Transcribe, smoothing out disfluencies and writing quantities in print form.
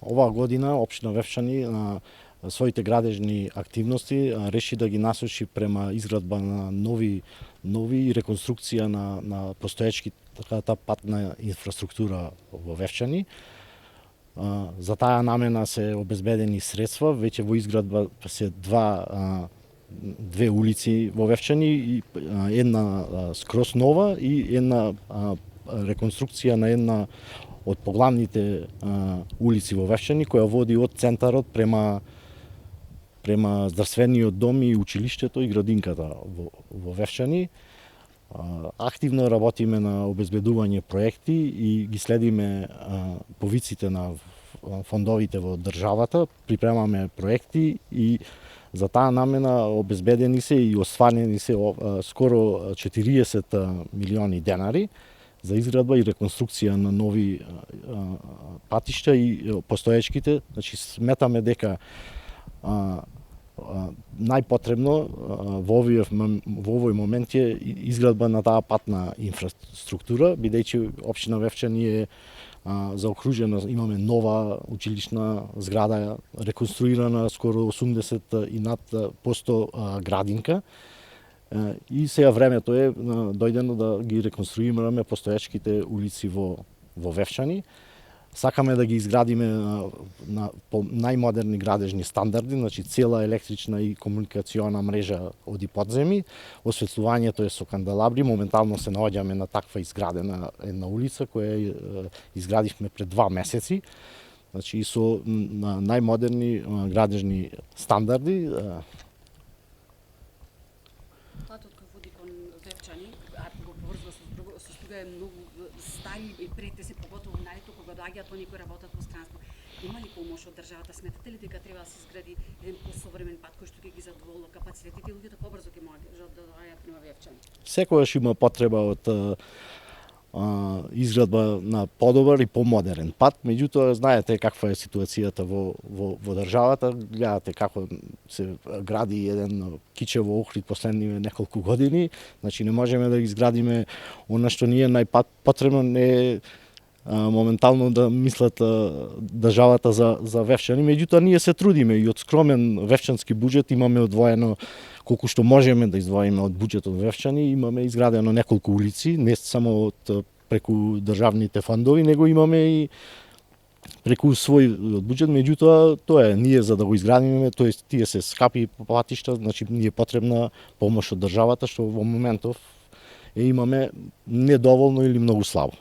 Оваа година општина Вевчани на своите градежни активности реши да ги насочи према изградба на нови реконструкција на постоечката патна инфраструктура во Вевчани. За таа намена се обезбедени средства, веќе во изградба се две улици во Вевчани, и една скрос нова и една реконструкција на една од поглавните улици во Вевчани, која води од центарот према здравствениот дом и училиштето и градинката во Вевчани. Активно работиме на обезбедување проекти и ги следиме повиците на фондовите во државата, припремаме проекти и за таа намена обезбедени се и остварени се скоро 40 милиони денари за изградба и реконструкција на нови патишта и постоечките. Значи сметаме дека најпотребно во овој момент е изградба на таа патна инфраструктура, бидејќи општина Вевчани е заокружена, имаме нова училишна зграда, реконструирана скоро 80 и над посто градинка. И сега времето е дојдено да ги реконструираме постоечките улици во Вевчани. Сакаме да ги изградиме по најмодерни градежни стандарди, значи цела електрична и комуникациона мрежа од и подземи. Осветлувањето е со канделабри, моментално се наоѓаме на таква изградена една улица која изградивме пред 2 месеци. Значи и со најмодерни градежни стандарди. Патот кој води кон Вевчани, ако го поврзува со Струга, е многу стари и претеси, поготово најто кога доаѓаат они кои работат во странство. Има ли помош од државата? Сметате ли дека треба да се изгради еден посовремен пат кој што ќе ги задоволува капацитетите и луѓето побрзо ќе можат да доаѓаат према Вевчани? Секогаш има потреба од изградба на подобар и помодерен пат, меѓутоа знаете каква е ситуацијата во државата, гледате како се гради еден кичево Охрид последниве неколку години, значи не можеме да изградиме она што ни е најпотребно, не е моментално да мислат државата за Вевчани, меѓутоа ние се трудиме и од скромен вевчански буџет имаме одвоено колку што можеме да издвоиме од буџетот Вевчани, имаме изградено неколку улици, не само преку државните фондови, него имаме и преку свој буџет, меѓутоа тоа е, ние за да го изградиме, тоест тие се скапи патишта, значи ни е потребна помош од државата, што во моментов имаме недоволно или многу слабо.